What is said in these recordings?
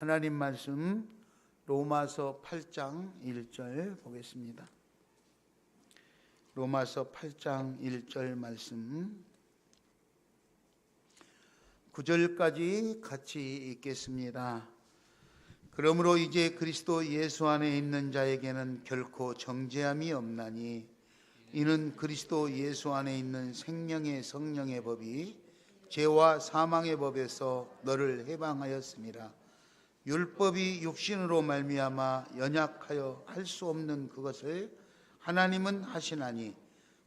하나님 말씀 로마서 8장 1절 보겠습니다. 로마서 8장 1절 말씀 9절까지 같이 읽겠습니다. 그러므로 이제 그리스도 예수 안에 있는 자에게는 결코 정죄함이 없나니 이는 그리스도 예수 안에 있는 생명의 성령의 법이 죄와 사망의 법에서 너를 해방하였습니다. 율법이 육신으로 말미암아 연약하여 할 수 없는 그것을 하나님은 하시나니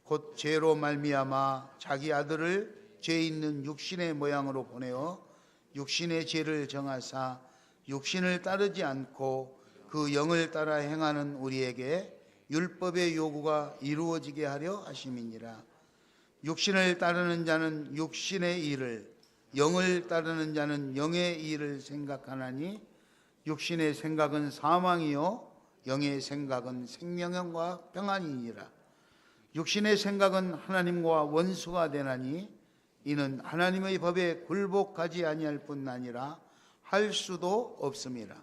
곧 죄로 말미암아 자기 아들을 죄 있는 육신의 모양으로 보내어 육신의 죄를 정하사 육신을 따르지 않고 그 영을 따라 행하는 우리에게 율법의 요구가 이루어지게 하려 하심이니라. 육신을 따르는 자는 육신의 일을, 영을 따르는 자는 영의 일을 생각하나니 육신의 생각은 사망이요 영의 생각은 생명과 평안이니라. 육신의 생각은 하나님과 원수가 되나니 이는 하나님의 법에 굴복하지 아니할 뿐 아니라 할 수도 없음이라.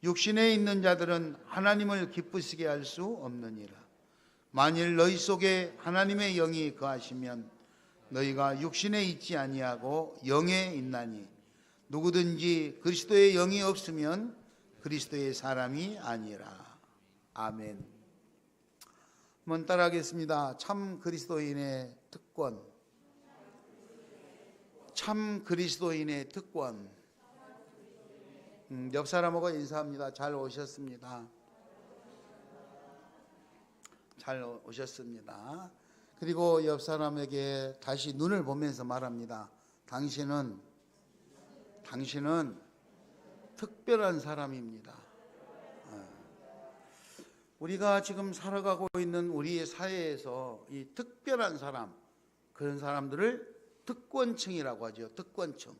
육신에 있는 자들은 하나님을 기쁘시게 할 수 없느니라. 만일 너희 속에 하나님의 영이 거하시면 너희가 육신에 있지 아니하고 영에 있나니 누구든지 그리스도의 영이 없으면 그리스도의 사람이 아니라. 아멘. 한번 따라하겠습니다. 참 그리스도인의 특권. 참 그리스도인의 특권. 옆 사람하고 인사합니다. 잘 오셨습니다. 잘 오셨습니다. 그리고 옆 사람에게 다시 눈을 보면서 말합니다. 당신은 특별한 사람입니다. 우리가 지금 살아가고 있는 우리의 사회에서 이 특별한 사람, 그런 사람들을 특권층이라고 하죠. 특권층.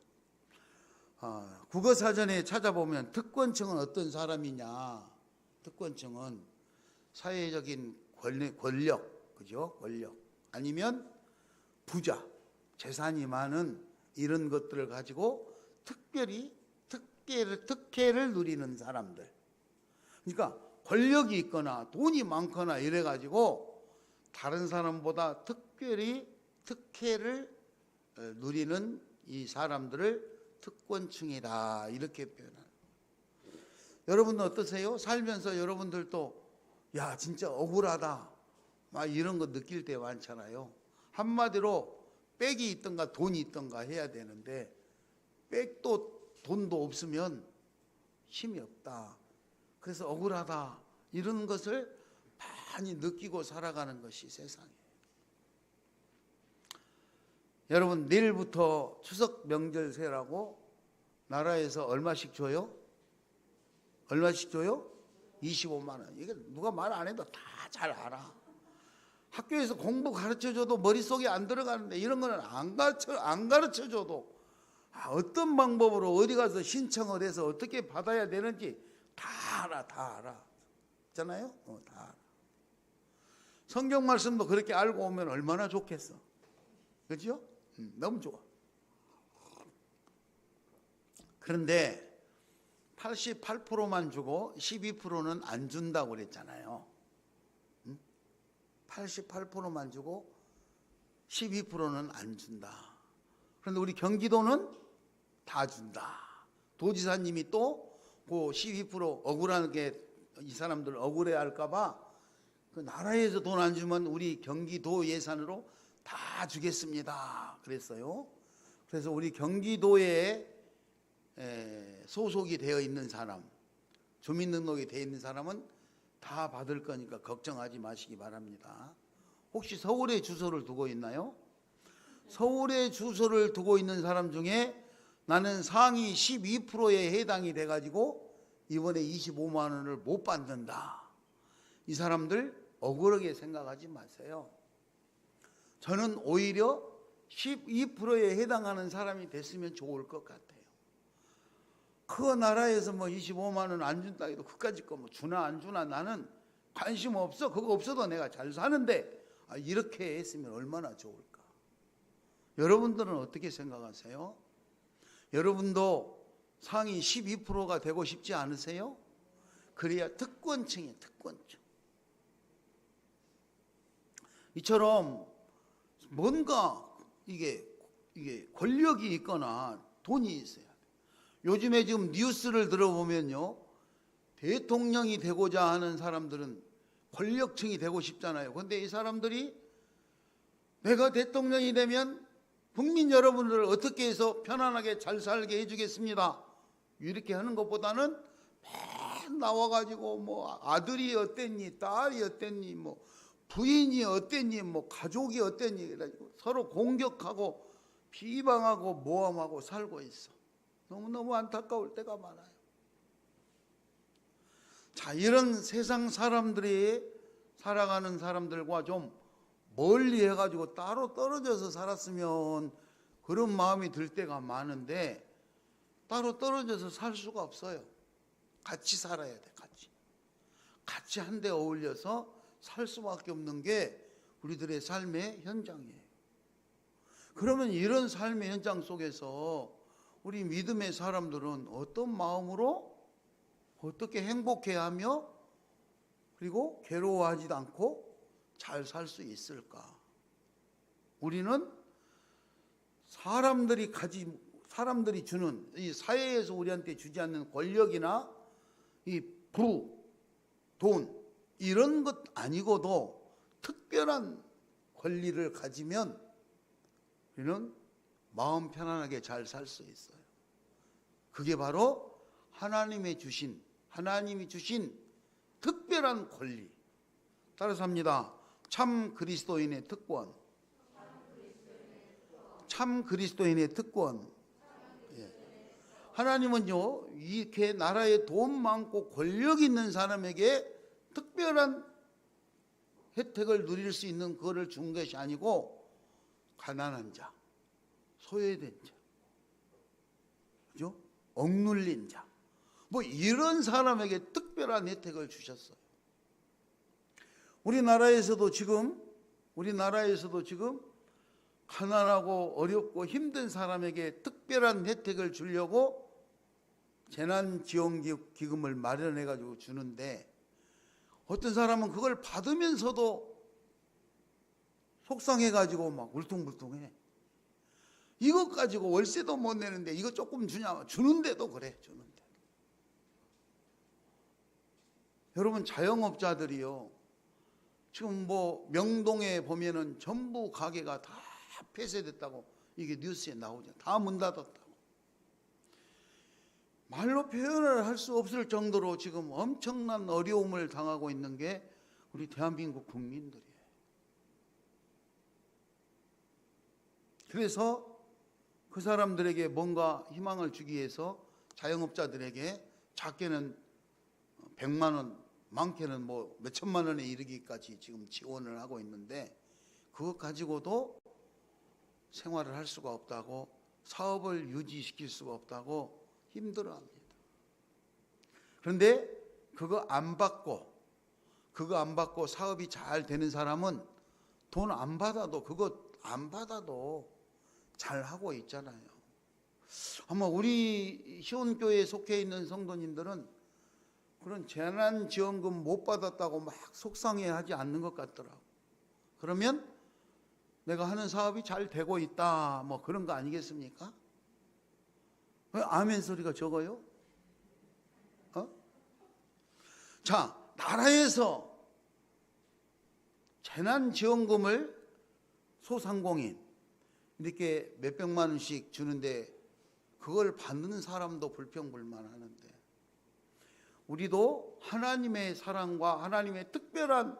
국어사전에 찾아보면 특권층은 어떤 사람이냐? 특권층은 사회적인 권력, 그죠? 권력. 아니면 부자, 재산이 많은 이런 것들을 가지고 특혜를 누리는 사람들. 그러니까 권력이 있거나 돈이 많거나 이래가지고 다른 사람보다 특별히 특혜를 누리는 이 사람들을 특권층이다 이렇게 표현합니다. 여러분은 어떠세요? 살면서 여러분들도 야 진짜 억울하다 막 이런 거 느낄 때 많잖아요. 한마디로 빽이 있던가 돈이 있던가 해야 되는데 빽도 돈도 없으면 힘이 없다. 그래서 억울하다 이런 것을 많이 느끼고 살아가는 것이 세상이에요. 여러분 내일부터 추석 명절세라고 나라에서 얼마씩 줘요? 얼마씩 줘요? 25만 원. 이게 누가 말 안 해도 다 잘 알아. 학교에서 공부 가르쳐줘도 머릿속에 안 들어가는데 이런 거는 안 가르쳐줘도 어떤 방법으로 어디 가서 신청을 해서 어떻게 받아야 되는지 다 알아. 있잖아요? 다 알아. 성경 말씀도 그렇게 알고 오면 얼마나 좋겠어. 그렇죠? 너무 좋아. 그런데 88%만 주고 12%는 안 준다고 그랬잖아요. 88%만 주고 12%는 안 준다. 그런데 우리 경기도는 다 준다. 도지사님이 또 그 12% 억울하게 이 사람들 억울해 할까봐 그 나라에서 돈 안 주면 우리 경기도 예산으로 다 주겠습니다. 그랬어요. 그래서 우리 경기도에 소속이 되어 있는 사람, 주민등록이 되어 있는 사람은 다 받을 거니까 걱정하지 마시기 바랍니다. 혹시 서울에 주소를 두고 있나요? 서울에 주소를 두고 있는 사람 중에 나는 상위 12%에 해당이 돼가지고 이번에 25만 원을 못 받는다. 이 사람들 억울하게 생각하지 마세요. 저는 오히려 12%에 해당하는 사람이 됐으면 좋을 것 같아요. 그 나라에서 뭐 25만 원 안 준다 해도 그까짓 거 뭐 주나 안 주나 나는 관심 없어. 그거 없어도 내가 잘 사는데 이렇게 했으면 얼마나 좋을까. 여러분들은 어떻게 생각하세요? 여러분도 상위 12%가 되고 싶지 않으세요? 그래야 특권층이에요. 특권층. 이처럼 뭔가 이게 권력이 있거나 돈이 있어야 돼요. 요즘에 지금 뉴스를 들어보면요, 대통령이 되고자 하는 사람들은 권력층이 되고 싶잖아요. 그런데 이 사람들이 내가 대통령이 되면 국민 여러분들을 어떻게 해서 편안하게 잘 살게 해주겠습니다, 이렇게 하는 것보다는 맨 나와가지고 뭐 아들이 어땠니, 딸이 어땠니, 뭐 부인이 어땠니, 뭐 가족이 어땠니, 그래가지고 서로 공격하고 비방하고 모함하고 살고 있어. 너무너무 안타까울 때가 많아요. 자, 이런 세상 사람들이 살아가는 사람들과 좀 멀리 해가지고 따로 떨어져서 살았으면 그런 마음이 들 때가 많은데, 따로 떨어져서 살 수가 없어요. 같이 살아야 돼. 같이 한데 어울려서 살 수밖에 없는 게 우리들의 삶의 현장이에요. 그러면 이런 삶의 현장 속에서 우리 믿음의 사람들은 어떤 마음으로 어떻게 행복해야 하며 그리고 괴로워하지도 않고 잘 살 수 있을까? 우리는 사람들이 주는 이 사회에서 우리한테 주지 않는 권력이나 이 부, 돈 이런 것 아니고도 특별한 권리를 가지면 우리는 마음 편안하게 잘 살 수 있어요. 그게 바로 하나님이 주신 특별한 권리. 따라서 합니다. 참 그리스도인의 특권. 참 그리스도인의 특권. 예. 하나님은요, 이렇게 나라에 돈 많고 권력 있는 사람에게 특별한 혜택을 누릴 수 있는 그거를 준 것이 아니고 가난한 자, 소외된 자, 그죠? 억눌린 자, 뭐 이런 사람에게 특별한 혜택을 주셨어요. 우리나라에서도 지금 가난하고 어렵고 힘든 사람에게 특별한 혜택을 주려고 재난지원기금을 마련해 가지고 주는데, 어떤 사람은 그걸 받으면서도 속상해 가지고 막 울퉁불퉁해. 이것 가지고 월세도 못 내는데 이거 조금 주냐, 주는데도 그래. 주는데 여러분, 자영업자들이요, 지금 뭐 명동에 보면은 전부 가게가 다 폐쇄됐다고 이게 뉴스에 나오죠. 다 문 닫았다고. 말로 표현을 할 수 없을 정도로 지금 엄청난 어려움을 당하고 있는 게 우리 대한민국 국민들이에요. 그래서 그 사람들에게 뭔가 희망을 주기 위해서 자영업자들에게 작게는 100만 원, 많게는 뭐 몇천만 원에 이르기까지 지금 지원을 하고 있는데, 그것 가지고도 생활을 할 수가 없다고, 사업을 유지시킬 수가 없다고 힘들어합니다. 그런데 그거 안 받고 사업이 잘 되는 사람은 돈 안 받아도, 그거 안 받아도 잘 하고 있잖아요. 아마 우리 시온교회에 속해 있는 성도님들은 그런 재난지원금 못 받았다고 막 속상해하지 않는 것 같더라고. 그러면 내가 하는 사업이 잘 되고 있다, 뭐 그런 거 아니겠습니까? 왜 아멘 소리가 적어요? 자, 나라에서 재난지원금을 소상공인 이렇게 몇백만 원씩 주는데 그걸 받는 사람도 불평불만하는데, 우리도 하나님의 사랑과 하나님의 특별한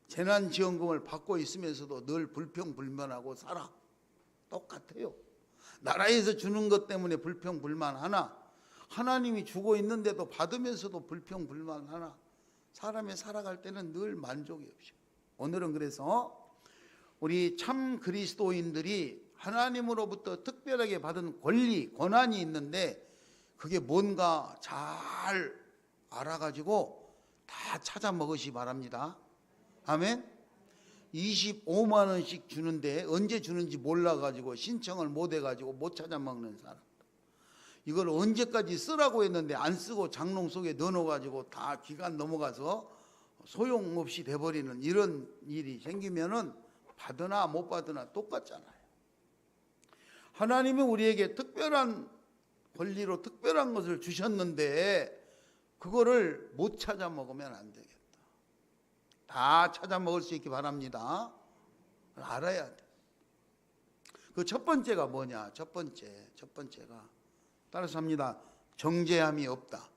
재난지원금을 받고 있으면서도 늘 불평불만하고 살아. 똑같아요. 나라에서 주는 것 때문에 불평불만하나, 하나님이 주고 있는데도 받으면서도 불평불만하나, 사람이 살아갈 때는 늘 만족이 없죠. 오늘은 그래서 우리 참 그리스도인들이 하나님으로부터 특별하게 받은 권리, 권한이 있는데 그게 뭔가 잘 알아가지고 다 찾아 먹으시 바랍니다. 아멘. 25만 원씩 주는데 언제 주는지 몰라가지고 신청을 못 해가지고 못 찾아 먹는 사람. 이걸 언제까지 쓰라고 했는데 안 쓰고 장롱 속에 넣어놓아가지고 다 기간 넘어가서 소용없이 돼버리는 이런 일이 생기면은 받으나 못 받으나 똑같잖아요. 하나님이 우리에게 특별한 권리로 특별한 것을 주셨는데 그거를 못 찾아 먹으면 안 되겠다. 다 찾아 먹을 수 있기 바랍니다. 알아야 돼. 그 첫 번째가 뭐냐? 첫 번째가 따라서 합니다. 정죄함이 없다.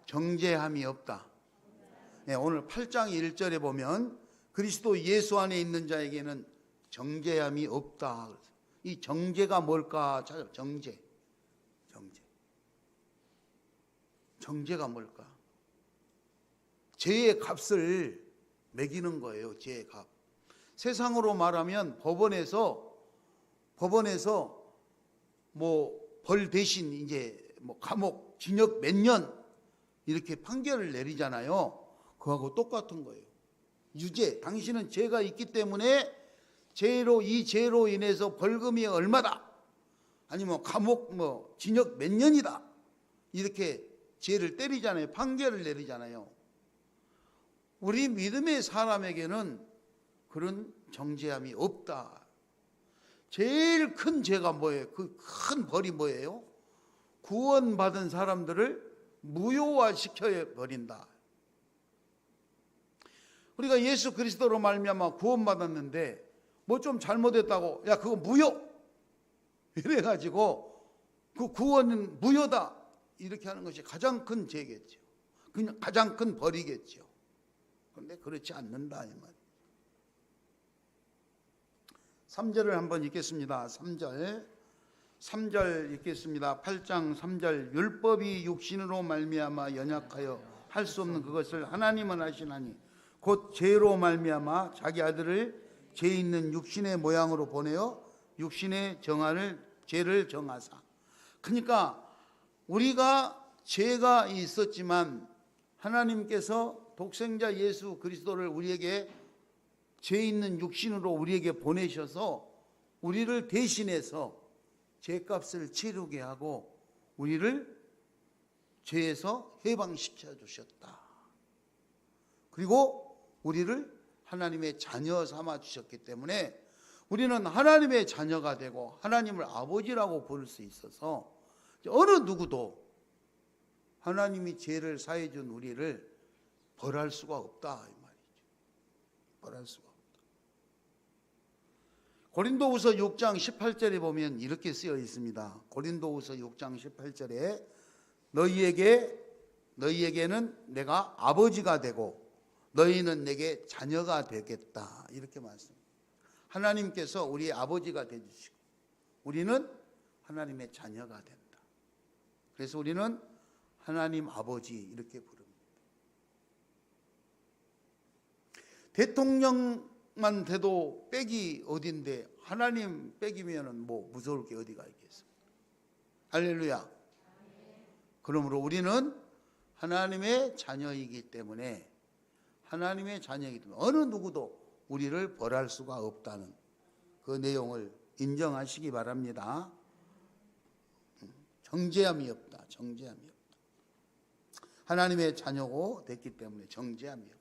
정죄함이 없다. 네, 오늘 8장 1절에 보면 그리스도 예수 안에 있는 자에게는 정죄함이 없다. 이 정죄가 뭘까? 찾아. 정죄가 뭘까? 죄의 값을 매기는 거예요. 죄의 값. 세상으로 말하면 법원에서 뭐 벌 대신 이제 뭐 감옥 징역 몇 년 이렇게 판결을 내리잖아요. 그거하고 똑같은 거예요. 유죄. 당신은 죄가 있기 때문에 이 죄로 인해서 벌금이 얼마다. 아니면 감옥 뭐 징역 몇 년이다. 이렇게 죄를 때리잖아요. 판결을 내리잖아요. 우리 믿음의 사람에게는 그런 정죄함이 없다. 제일 큰 죄가 뭐예요? 그 큰 벌이 뭐예요? 구원받은 사람들을 무효화시켜 버린다. 우리가 예수 그리스도로 말미암아 구원받았는데 뭐 좀 잘못했다고 야 그거 무효 이래가지고 그 구원은 무효다 이렇게 하는 것이 가장 큰 죄겠죠. 그냥 가장 큰 벌이겠죠. 그런데 그렇지 않는다 이 말. 3절을 한번 읽겠습니다. 3절 읽겠습니다. 8장 3절 율법이 육신으로 말미암아 연약하여 할 수 없는 그것을 하나님은 하시나니 곧 죄로 말미암아 자기 아들을 죄 있는 육신의 모양으로 보내어 육신의 죄를 정하사. 그러니까 우리가 죄가 있었지만 하나님께서 독생자 예수 그리스도를 우리에게 죄 있는 육신으로 우리에게 보내셔서 우리를 대신해서 죄값을 치르게 하고 우리를 죄에서 해방시켜 주셨다. 그리고 우리를 하나님의 자녀 삼아 주셨기 때문에 우리는 하나님의 자녀가 되고 하나님을 아버지라고 부를 수 있어서 어느 누구도 하나님이 죄를 사해 준 우리를 벌할 수가 없다 이 말이죠. 벌할 수가 없다. 고린도후서 6장 18절에 보면 이렇게 쓰여 있습니다. 고린도후서 6장 18절에 너희에게는 내가 아버지가 되고 너희는 내게 자녀가 되겠다. 이렇게 말씀합니다. 하나님께서 우리의 아버지가 되주시고 우리는 하나님의 자녀가 된다. 그래서 우리는 하나님 아버지 이렇게 부릅니다. 대통령만 돼도 빽이 어딘데 하나님 빽이면은 뭐 무서울 게 어디가 있겠습니까? 할렐루야. 그러므로 우리는 하나님의 자녀이기 때문에 어느 누구도 우리를 벌할 수가 없다는 그 내용을 인정하시기 바랍니다. 정죄함이 없다. 하나님의 자녀고 됐기 때문에 정죄함이 없다.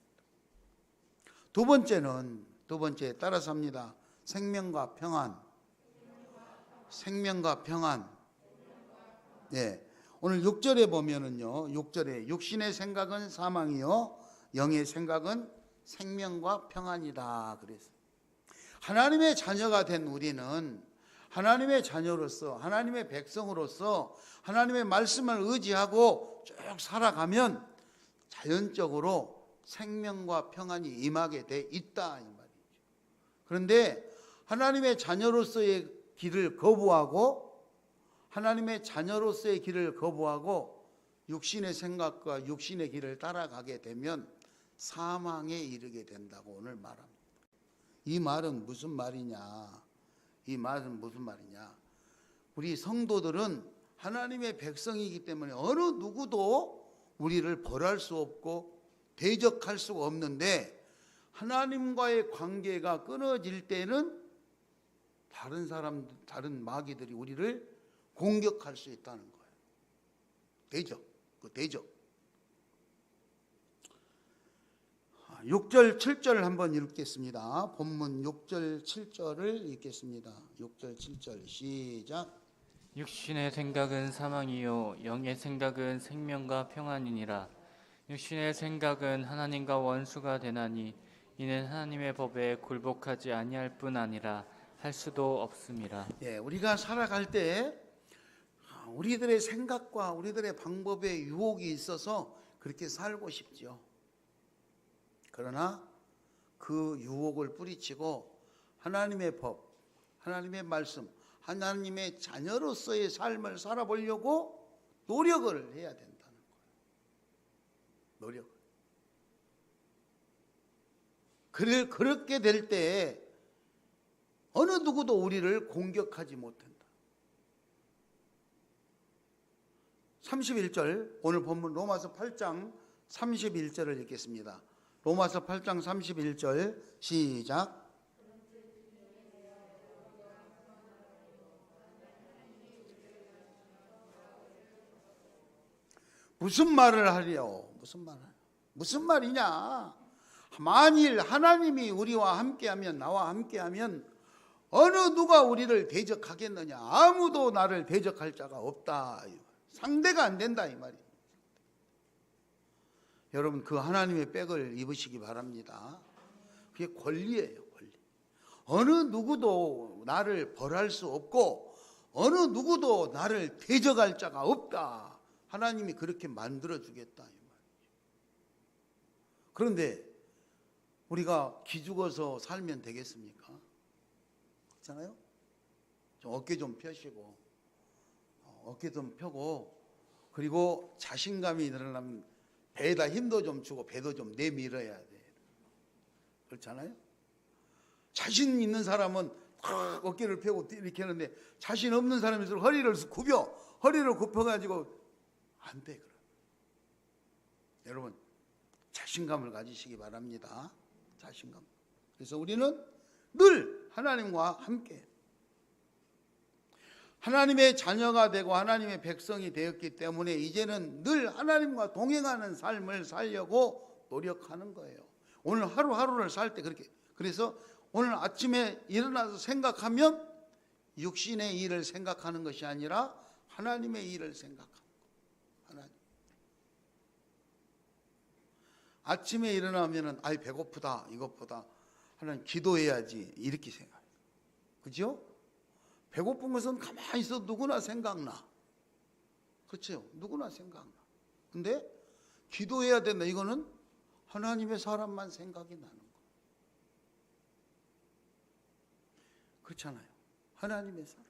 두 번째 따라서 합니다. 생명과 평안. 네. 오늘 6절에 보면은요. 6절에 육신의 생각은 사망이요 영의 생각은 생명과 평안이다 그랬어요. 하나님의 자녀가 된 우리는 하나님의 자녀로서 하나님의 백성으로서 하나님의 말씀을 의지하고 쭉 살아가면 자연적으로 생명과 평안이 임하게 돼 있다 이 말이죠. 그런데 하나님의 자녀로서의 길을 거부하고 육신의 생각과 육신의 길을 따라가게 되면 사망에 이르게 된다고 오늘 말합니다. 이 말은 무슨 말이냐? 우리 성도들은 하나님의 백성이기 때문에 어느 누구도 우리를 벌할 수 없고 대적할 수가 없는데 하나님과의 관계가 끊어질 때는 다른 사람, 다른 마귀들이 우리를 공격할 수 있다는 거예요. 대적, 그 대적. 6절, 7절 한번 읽겠습니다. 본문 6절, 7절을 읽겠습니다. 6절, 7절 시작. 육신의 생각은 사망이요 영의 생각은 생명과 평안이니라. 육신의 생각은 하나님과 원수가 되나니 이는 하나님의 법에 굴복하지 아니할 뿐 아니라 할 수도 없음이라. 예, 우리가 살아갈 때 우리들의 생각과 우리들의 방법에 유혹이 있어서 그렇게 살고 싶죠. 그러나 그 유혹을 뿌리치고 하나님의 법, 하나님의 말씀, 하나님의 자녀로서의 삶을 살아보려고 노력을 해야 된다는 거예요. 노력을. 그렇게 될 때 어느 누구도 우리를 공격하지 못한다. 31절, 오늘 본문 로마서 8장 31절을 읽겠습니다. 로마서 8장 31절 시작. 무슨 말을 하려? 무슨 말이냐? 만일 하나님이 우리와 함께하면, 나와 함께하면 어느 누가 우리를 대적하겠느냐? 아무도 나를 대적할 자가 없다. 상대가 안 된다 이 말이에요. 여러분, 그 하나님의 백을 입으시기 바랍니다. 그게 권리예요, 권리. 어느 누구도 나를 벌할 수 없고 어느 누구도 나를 대적할 자가 없다. 하나님이 그렇게 만들어 주겠다 이 말이죠. 그런데 우리가 기죽어서 살면 되겠습니까? 그렇잖아요? 좀 어깨 좀 펴시고, 어깨 좀 펴고, 그리고 자신감이 늘어나면 배에다 힘도 좀 주고 배도 좀 내밀어야 돼. 그렇잖아요? 자신 있는 사람은 탁 어깨를 펴고 이렇게 하는데 자신 없는 사람일수록 허리를 굽혀가지고 안 돼. 그럼 여러분, 자신감을 가지시기 바랍니다. 자신감. 그래서 우리는 늘 하나님과 함께 하나님의 자녀가 되고 하나님의 백성이 되었기 때문에 이제는 늘 하나님과 동행하는 삶을 살려고 노력하는 거예요. 오늘 하루하루를 살 때 그렇게. 그래서 오늘 아침에 일어나서 생각하면 육신의 일을 생각하는 것이 아니라 하나님의 일을 생각하는 거예요. 하나님. 아침에 일어나면은 아이 배고프다 이것보다 하나님 기도해야지 이렇게 생각해요. 그죠? 배고픈 것은 가만히 있어도 누구나 생각나. 그렇죠? 누구나 생각나. 근데 기도해야 된다. 이거는 하나님의 사람만 생각이 나는 거예요. 그렇잖아요. 하나님의 사람.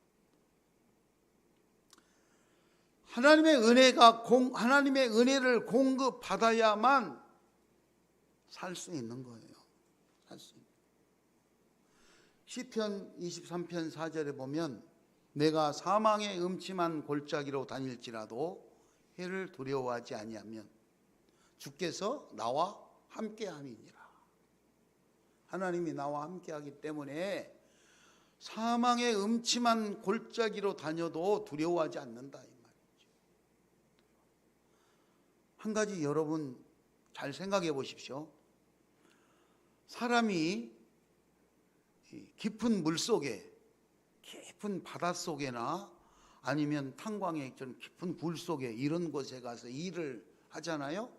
하나님의 은혜를 공급받아야만 살 수 있는 거예요. 살 수 있는. 시편 23편 4절에 보면 내가 사망의 음침한 골짜기로 다닐지라도 해를 두려워하지 아니하면 주께서 나와 함께함이니라. 하나님이 나와 함께하기 때문에 사망의 음침한 골짜기로 다녀도 두려워하지 않는다 이 말이죠. 한 가지 여러분 잘 생각해 보십시오. 사람이 깊은 물속에, 깊은 바닷속에나 아니면 탄광의 좀 깊은 굴 속에 이런 곳에 가서 일을 하잖아요.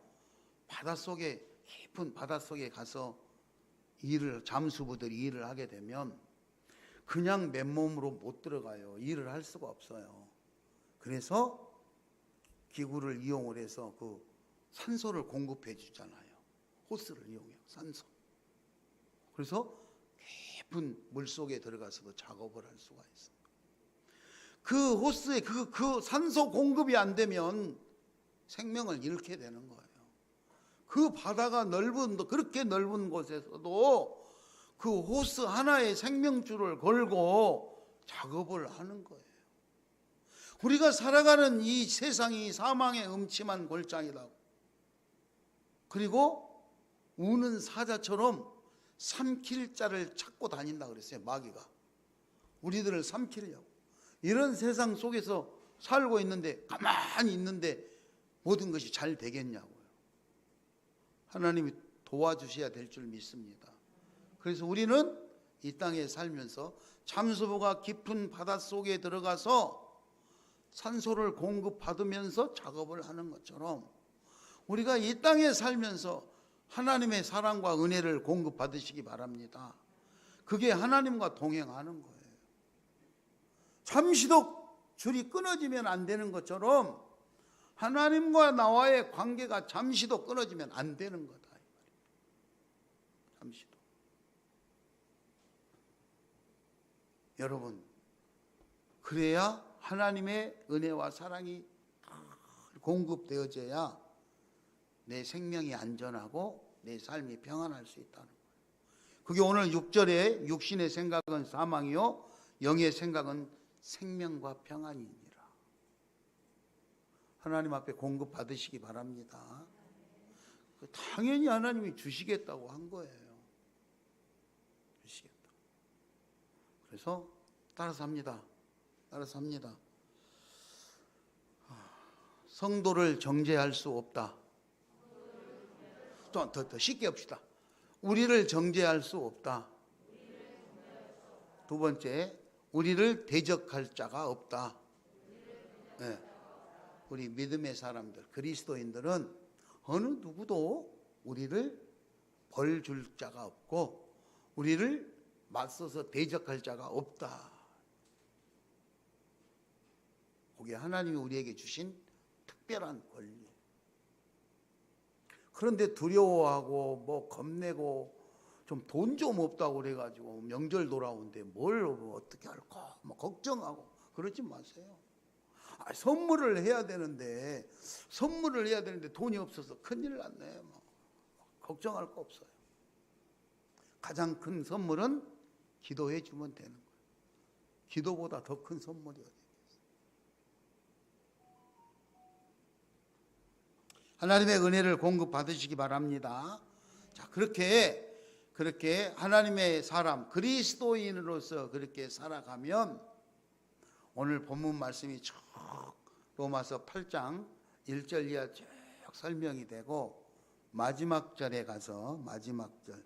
깊은 바닷속에 가서 잠수부들이 일을 하게 되면 그냥 맨몸으로 못 들어가요. 일을 할 수가 없어요. 그래서 기구를 이용을 해서 그 산소를 공급해 주잖아요. 호스를 이용해요. 산소. 그래서 깊은 물속에 들어가서도 작업을 할 수가 있어요. 그 호스에 그 산소 공급이 안 되면 생명을 잃게 되는 거예요. 그 바다가 그렇게 넓은 곳에서도 그 호스 하나의 생명줄을 걸고 작업을 하는 거예요. 우리가 살아가는 이 세상이 사망의 음침한 골짜기다. 그리고 우는 사자처럼 삼킬 자를 찾고 다닌다 그랬어요. 마귀가 우리들을 삼키려고. 이런 세상 속에서 살고 있는데, 가만히 있는데 모든 것이 잘 되겠냐고요. 하나님이 도와주셔야 될 줄 믿습니다. 그래서 우리는 이 땅에 살면서 잠수부가 깊은 바닷속에 들어가서 산소를 공급받으면서 작업을 하는 것처럼, 우리가 이 땅에 살면서 하나님의 사랑과 은혜를 공급받으시기 바랍니다. 그게 하나님과 동행하는 거예요. 잠시도 줄이 끊어지면 안 되는 것처럼 하나님과 나와의 관계가 잠시도 끊어지면 안 되는 거다. 잠시도. 여러분, 그래야 하나님의 은혜와 사랑이 공급되어져야 내 생명이 안전하고 내 삶이 평안할 수 있다는 거예요. 그게 오늘 6절에 육신의 생각은 사망이요 영의 생각은 생명과 평안이니라. 하나님 앞에 공급 받으시기 바랍니다. 당연히 하나님이 주시겠다고 한 거예요. 주시겠다. 그래서 따라서 합니다. 따라서 합니다. 성도를 정죄할 수 없다. 더 쉽게 합시다. 우리를 정죄할 수 없다. 두 번째, 우리를 대적할 자가 없다. 네. 우리 믿음의 사람들, 그리스도인들은 어느 누구도 우리를 벌 줄 자가 없고 우리를 맞서서 대적할 자가 없다. 그게 하나님이 우리에게 주신 특별한 권리. 그런데 두려워하고 뭐 겁내고 좀 돈 좀 없다고 그래가지고 명절 돌아오는데 뭘 어떻게 할까 뭐 걱정하고 그러지 마세요. 선물을 해야 되는데 돈이 없어서 큰일 났네. 뭐 걱정할 거 없어요. 가장 큰 선물은 기도해 주면 되는 거예요. 기도보다 더 큰 선물이 어디 있겠어요. 하나님의 은혜를 공급 받으시기 바랍니다. 자, 그렇게 하나님의 사람, 그리스도인으로서 그렇게 살아가면 오늘 본문 말씀이 쭉 로마서 8장 1절 이하 쭉 설명이 되고 마지막 절에 가서 마지막 절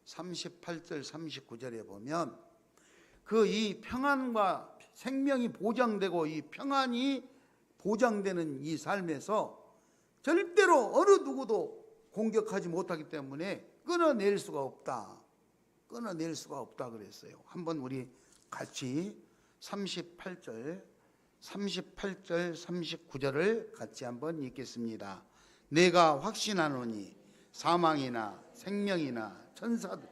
38절 39절에 보면 그 이 평안과 생명이 보장되고 이 평안이 보장되는 이 삶에서 절대로 어느 누구도 공격하지 못하기 때문에 끊어낼 수가 없다. 끊어낼 수가 없다 그랬어요. 한번 우리 같이 38절 39절을 같이 한번 읽겠습니다. 내가 확신하노니 사망이나 생명이나 천사들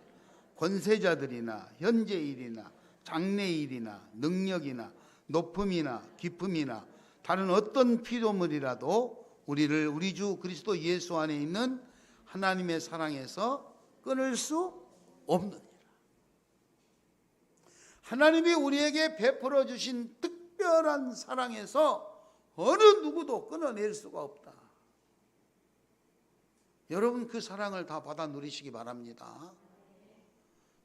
권세자들이나 현재일이나 장래일이나 능력이나 높음이나 깊음이나 다른 어떤 피조물이라도 우리를 우리 주 그리스도 예수 안에 있는 하나님의 사랑에서 끊을 수 없느니라. 하나님이 우리에게 베풀어 주신 특별한 사랑에서 어느 누구도 끊어낼 수가 없다. 여러분 그 사랑을 다 받아 누리시기 바랍니다.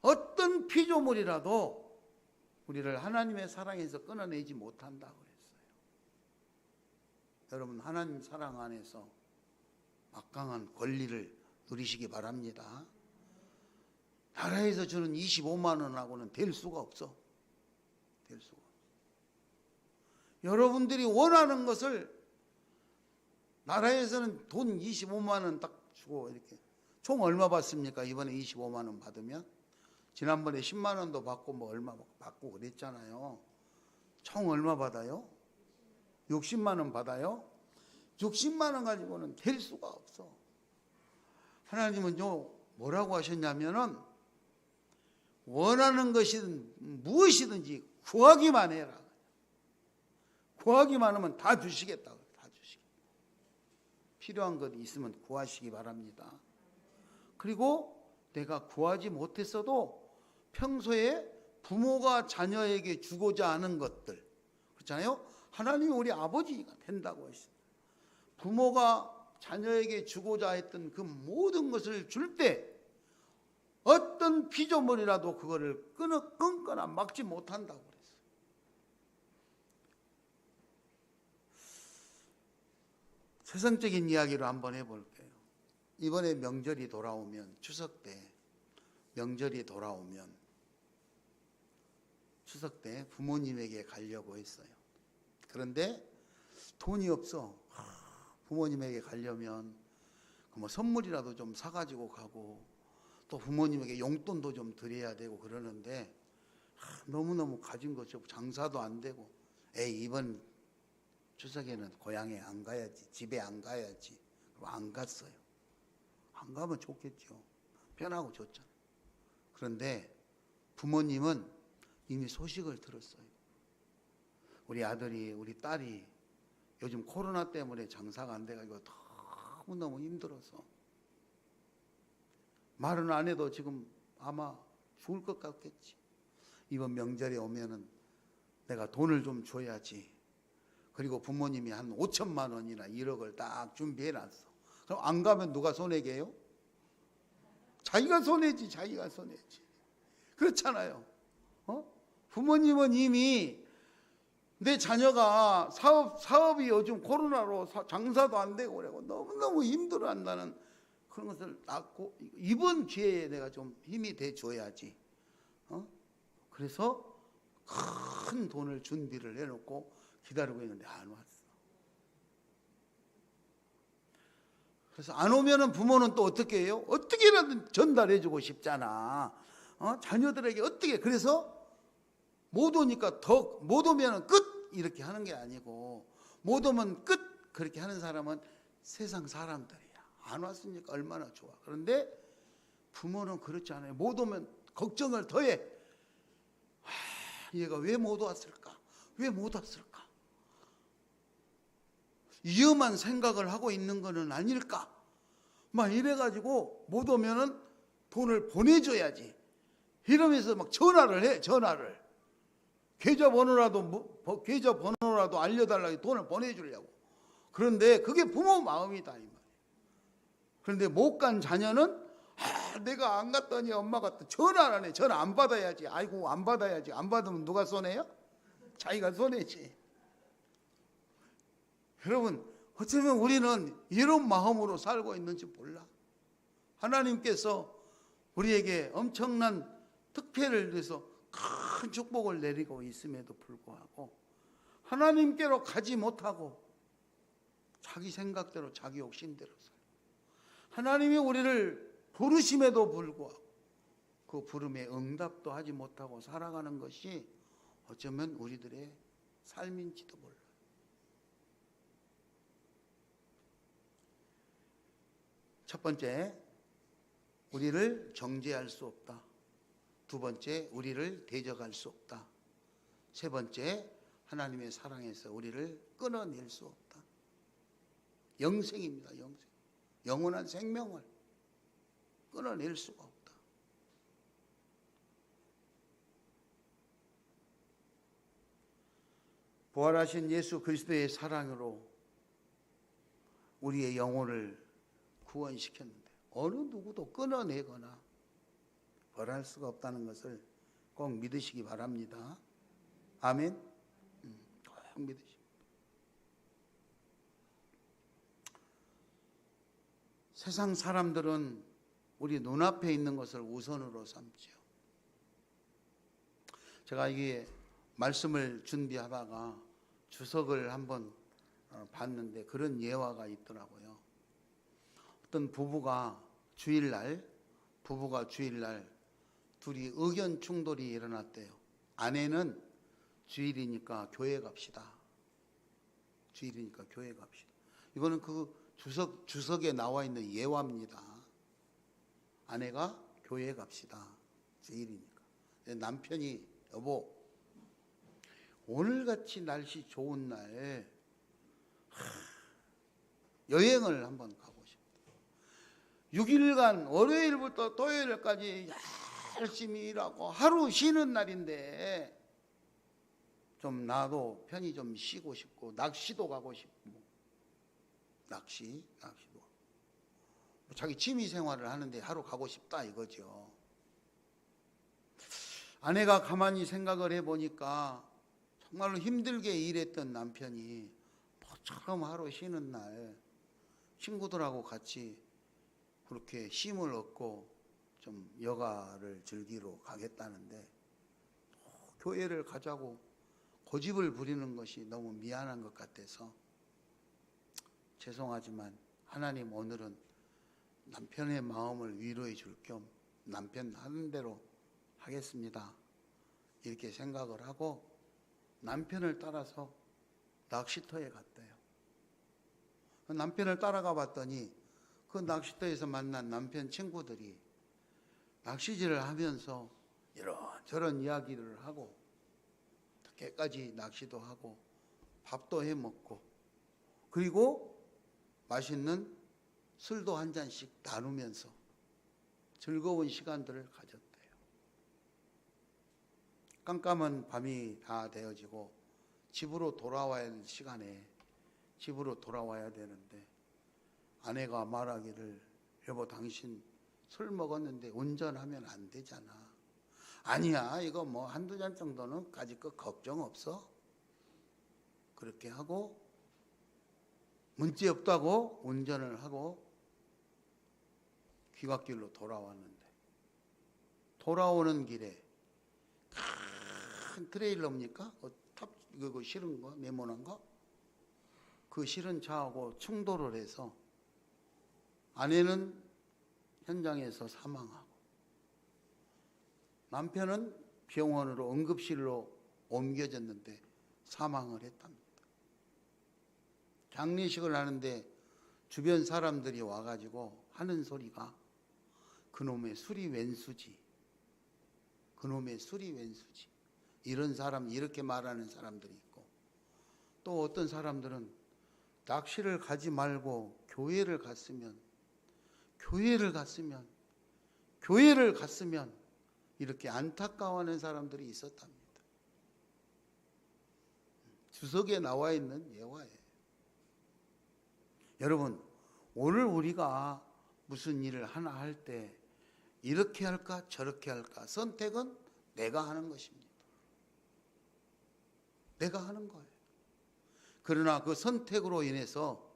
어떤 피조물이라도 우리를 하나님의 사랑에서 끊어내지 못한다 그랬어요. 여러분 하나님 사랑 안에서 막강한 권리를 누리시기 바랍니다. 나라에서 주는 25만 원하고는 될 수가 없어. 될 수가 없어. 여러분들이 원하는 것을 나라에서는 돈 25만 원 딱 주고 이렇게 총 얼마 받습니까? 이번에 25만 원 받으면 지난번에 10만 원도 받고 뭐 얼마 받고 그랬잖아요. 총 얼마 받아요? 60만 원 받아요? 60만 원 가지고는 될 수가 없어. 하나님은요 뭐라고 하셨냐면은 원하는 것이든 무엇이든지 구하기만 해라. 구하기만 하면 다 주시겠다. 다 주시겠다. 필요한 것 있으면 구하시기 바랍니다. 그리고 내가 구하지 못했어도 평소에 부모가 자녀에게 주고자 하는 것들 그렇잖아요. 하나님이 우리 아버지가 된다고 했어요. 부모가 자녀에게 주고자 했던 그 모든 것을 줄 때 어떤 피조물이라도 그거를 끊거나 막지 못한다고 그랬어요. 세상적인 이야기로 한번 해볼게요. 이번에 명절이 돌아오면, 추석 때 명절이 돌아오면 추석 때 부모님에게 가려고 했어요. 그런데 돈이 없어. 부모님에게 가려면 뭐 선물이라도 좀 사가지고 가고 또 부모님에게 용돈도 좀 드려야 되고 그러는데 너무너무 가진 것이 없고 장사도 안 되고 이번 추석에는 고향에 안 가야지, 집에 안 가야지. 안 갔어요. 안 가면 좋겠죠. 편하고 좋잖아요. 그런데 부모님은 이미 소식을 들었어요. 우리 아들이, 우리 딸이 요즘 코로나 때문에 장사가 안 돼가지고 너무너무 힘들어서 말은 안 해도 지금 아마 죽을 것 같겠지. 이번 명절에 오면은 내가 돈을 좀 줘야지. 그리고 부모님이 한 5천만 원이나 1억을 딱 준비해놨어. 그럼 안 가면 누가 손해게요? 자기가 손해지, 자기가 손해지. 그렇잖아요. 부모님은 이미 내 자녀가 사업이 요즘 코로나로 장사도 안 되고 그래고 너무너무 힘들어한다는 그런 것을 낳고 이번 기회에 내가 좀 힘이 돼 줘야지. 그래서 큰 돈을 준비를 해놓고 기다리고 있는데 안 왔어. 그래서 안 오면은 부모는 또 어떻게 해요? 어떻게라도 전달해주고 싶잖아. 자녀들에게 어떻게. 그래서 못 오니까 못 오면은 끝 이렇게 하는 게 아니고, 못 오면 끝 그렇게 하는 사람은 세상 사람들이야. 안 왔으니까 얼마나 좋아. 그런데 부모는 그렇지 않아요. 못 오면 걱정을 더해. 얘가 왜 못 왔을까? 왜 못 왔을까? 위험한 생각을 하고 있는 거는 아닐까? 막 이래가지고 못 오면은 돈을 보내줘야지. 이러면서 막 전화를 해, 전화를. 계좌번호라도 알려달라고 돈을 보내주려고. 그런데 그게 부모 마음이다 이 말이에요. 그런데 못 간 자녀는 내가 안 갔더니 엄마가 또 전화를 안 해. 전화 안 받아야지. 아이고 안 받아야지. 안 받으면 누가 손해요? 자기가 손해지. 여러분, 어쩌면 우리는 이런 마음으로 살고 있는지 몰라. 하나님께서 우리에게 엄청난 특혜를 위해서 큰 축복을 내리고 있음에도 불구하고 하나님께로 가지 못하고 자기 생각대로 자기 욕심대로 살아요. 하나님이 우리를 부르심에도 불구하고 그 부름에 응답도 하지 못하고 살아가는 것이 어쩌면 우리들의 삶인지도 몰라요. 첫 번째, 우리를 정죄할 수 없다. 두 번째, 우리를 대적할 수 없다. 세 번째, 하나님의 사랑에서 우리를 끊어낼 수 없다. 영생입니다. 영생. 영원한 생명을 끊어낼 수가 없다. 부활하신 예수 그리스도의 사랑으로 우리의 영혼을 구원시켰는데 어느 누구도 끊어내거나 벌할 수가 없다는 것을 꼭 믿으시기 바랍니다. 아멘. 꼭 믿으시기. 세상 사람들은 우리 눈앞에 있는 것을 우선으로 삼죠. 제가 이게 말씀을 준비하다가 주석을 한번 봤는데 그런 예화가 있더라고요. 어떤 부부가 주일날 둘이 의견 충돌이 일어났대요. 아내는 주일이니까 교회 갑시다. 주일이니까 교회 갑시다. 이거는 그 주석에 나와 있는 예화입니다. 아내가 교회 갑시다. 주일이니까. 남편이 여보, 오늘같이 날씨 좋은 날 여행을 한번 가고 싶다. 6일간 월요일부터 토요일까지 열심히 일하고 하루 쉬는 날인데 좀 나도 편히 좀 쉬고 싶고 낚시도 가고 싶고 낚시도 자기 취미 생활을 하는데 하루 가고 싶다 이거죠. 아내가 가만히 생각을 해보니까 정말로 힘들게 일했던 남편이 모처럼 하루 쉬는 날 친구들하고 같이 그렇게 쉼을 얻고 좀 여가를 즐기러 가겠다는데 교회를 가자고 고집을 부리는 것이 너무 미안한 것 같아서 죄송하지만 하나님 오늘은 남편의 마음을 위로해 줄 겸 남편 하는 대로 하겠습니다. 이렇게 생각을 하고 남편을 따라서 낚시터에 갔대요. 남편을 따라가 봤더니 그 낚시터에서 만난 남편 친구들이 낚시질을 하면서 이런저런 이야기를 하고 깨까지 낚시도 하고 밥도 해 먹고 그리고 맛있는 술도 한 잔씩 나누면서 즐거운 시간들을 가졌대요. 깜깜한 밤이 다 되어지고 집으로 돌아와야 할 시간에 집으로 돌아와야 되는데 아내가 말하기를 여보 당신 술 먹었는데 운전하면 안 되잖아. 아니야 이거 뭐 한두 잔 정도는 가질 거 걱정 없어. 그렇게 하고 문제 없다고 운전을 하고 귀갓길로 돌아왔는데 돌아오는 길에 큰 트레일러입니까? 그 실은 거 네모난 거? 그 실은 차하고 충돌을 해서 아내는 현장에서 사망하고 남편은 병원으로 응급실로 옮겨졌는데 사망을 했답니다. 장례식을 하는데 주변 사람들이 와가지고 하는 소리가 그놈의 술이 웬수지, 그놈의 술이 웬수지. 이런 사람, 이렇게 말하는 사람들이 있고 또 어떤 사람들은 낚시를 가지 말고 교회를 갔으면 이렇게 안타까워하는 사람들이 있었답니다. 주석에 나와 있는 예화예요. 여러분, 오늘 우리가 무슨 일을 하나 할 때 이렇게 할까 저렇게 할까 선택은 내가 하는 것입니다. 내가 하는 거예요. 그러나 그 선택으로 인해서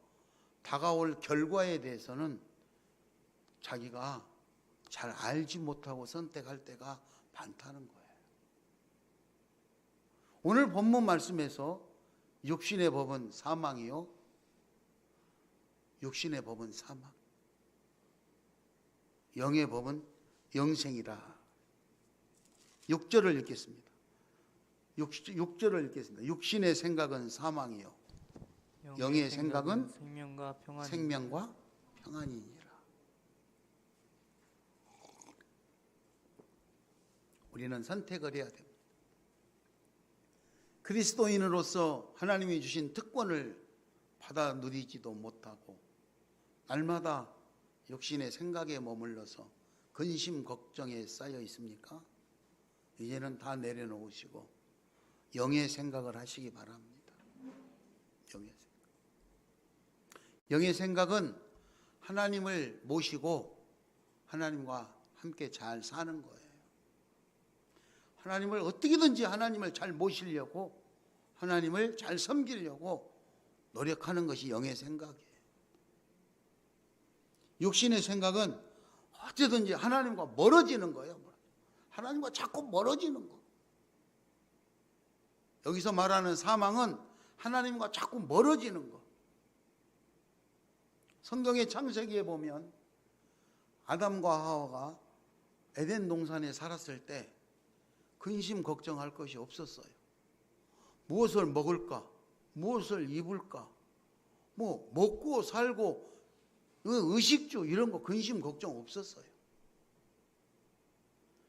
다가올 결과에 대해서는 자기가 잘 알지 못하고 선택할 때가 많다는 거예요. 오늘 본문 말씀에서 육신의 법은 사망이요, 육신의 법은 사망, 영의 법은 영생이라. 6절을 읽겠습니다. 6절을 읽겠습니다. 육신의 생각은 사망이요, 영의 생각은 생명과 평안이니라. 우리는 선택을 해야 됩니다. 그리스도인으로서 하나님이 주신 특권을 받아 누리지도 못하고 날마다 육신의 생각에 머물러서 근심 걱정에 쌓여 있습니까? 이제는 다 내려놓으시고 영의 생각을 하시기 바랍니다. 영의 생각. 영의 생각은 하나님을 모시고 하나님과 함께 잘 사는 거예요. 하나님을 어떻게든지 하나님을 잘 모시려고 하나님을 잘 섬기려고 노력하는 것이 영의 생각이에요. 육신의 생각은 어쨌든지 하나님과 멀어지는 거예요. 하나님과 자꾸 멀어지는 거. 여기서 말하는 사망은 하나님과 자꾸 멀어지는 거. 성경의 창세기에 보면 아담과 하와가 에덴 동산에 살았을 때 근심 걱정할 것이 없었어요. 무엇을 먹을까? 무엇을 입을까? 뭐 먹고 살고 의식주 이런 거 근심 걱정 없었어요.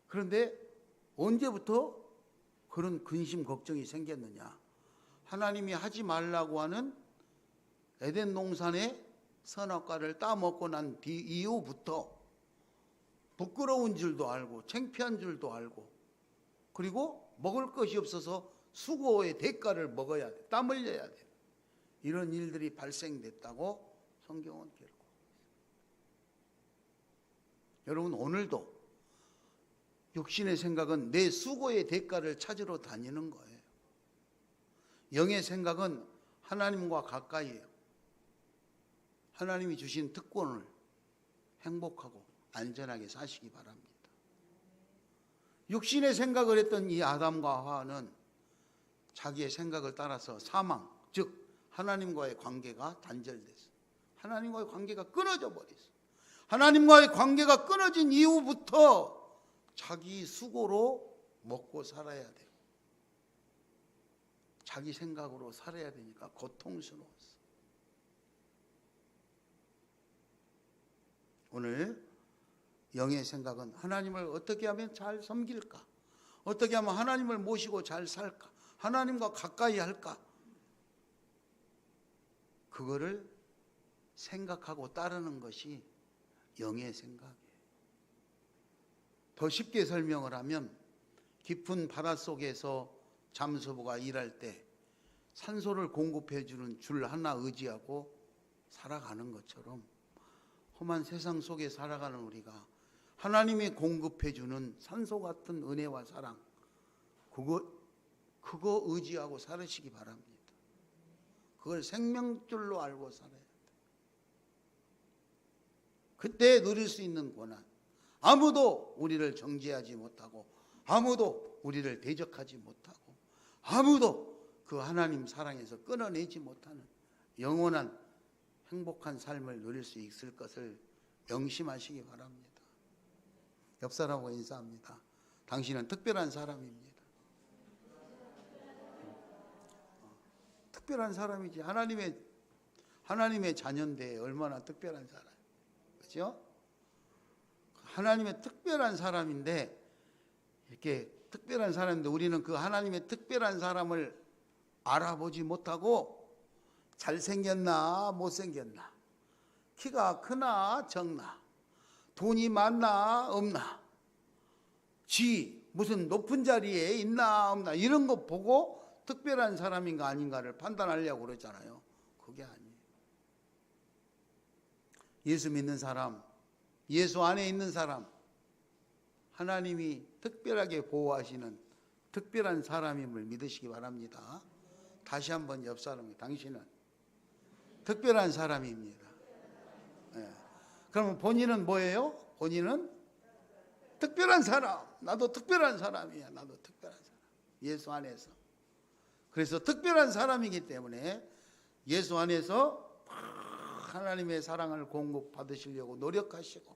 그런데 언제부터 그런 근심 걱정이 생겼느냐? 하나님이 하지 말라고 하는 에덴 동산의 선악과를 따먹고 난 뒤 이후부터 부끄러운 줄도 알고 창피한 줄도 알고 그리고 먹을 것이 없어서 수고의 대가를 먹어야 돼. 땀 흘려야 돼. 이런 일들이 발생됐다고 성경은 기록하고 있습니다. 여러분 오늘도 육신의 생각은 내 수고의 대가를 찾으러 다니는 거예요. 영의 생각은 하나님과 가까이에요. 하나님이 주신 특권을 행복하고 안전하게 사시기 바랍니다. 육신의 생각을 했던 이 아담과 하와는 자기의 생각을 따라서 사망, 즉 하나님과의 관계가 단절됐어요. 하나님과의 관계가 끊어져 버렸어요. 하나님과의 관계가 끊어진 이후부터 자기 수고로 먹고 살아야 돼요. 자기 생각으로 살아야 되니까 고통스러웠어요. 오늘 영의 생각은 하나님을 어떻게 하면 잘 섬길까? 어떻게 하면 하나님을 모시고 잘 살까? 하나님과 가까이 할까? 그거를 생각하고 따르는 것이 영의 생각이에요. 더 쉽게 설명을 하면 깊은 바닷속에서 잠수부가 일할 때 산소를 공급해 주는 줄 하나 의지하고 살아가는 것처럼 험한 세상 속에 살아가는 우리가 하나님이 공급해 주는 산소 같은 은혜와 사랑, 그거 의지하고 살으시기 바랍니다. 그걸 생명줄로 알고 살아야 돼요. 그때 누릴 수 있는 고난, 아무도 우리를 정죄하지 못하고 아무도 우리를 대적하지 못하고 아무도 그 하나님 사랑에서 끊어내지 못하는 영원한 행복한 삶을 누릴 수 있을 것을 명심하시기 바랍니다. 옆 사람하고 인사합니다. 당신은 특별한 사람입니다. 특별한 사람이지. 하나님의 자녀인데 얼마나 특별한 사람. 그렇죠? 하나님의 특별한 사람인데 이렇게 특별한 사람인데 우리는 그 하나님의 특별한 사람을 알아보지 못하고 잘생겼나 못생겼나, 키가 크나 적나, 돈이 많나 없나, 무슨 높은 자리에 있나 없나 이런 거 보고 특별한 사람인가 아닌가를 판단하려고 그러잖아요. 그게 아니에요. 예수 믿는 사람, 예수 안에 있는 사람, 하나님이 특별하게 보호하시는 특별한 사람임을 믿으시기 바랍니다. 다시 한번 옆 사람이, 당신은 특별한 사람입니다. 네. 그러면 본인은 뭐예요? 본인은 특별한 사람. 나도 특별한 사람이야. 나도 특별한 사람. 예수 안에서. 그래서 특별한 사람이기 때문에 예수 안에서 하나님의 사랑을 공급받으시려고 노력하시고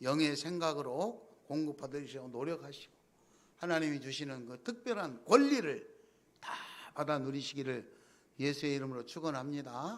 영의 생각으로 공급받으시려고 노력하시고 하나님이 주시는 그 특별한 권리를 다 받아 누리시기를 예수의 이름으로 축원합니다.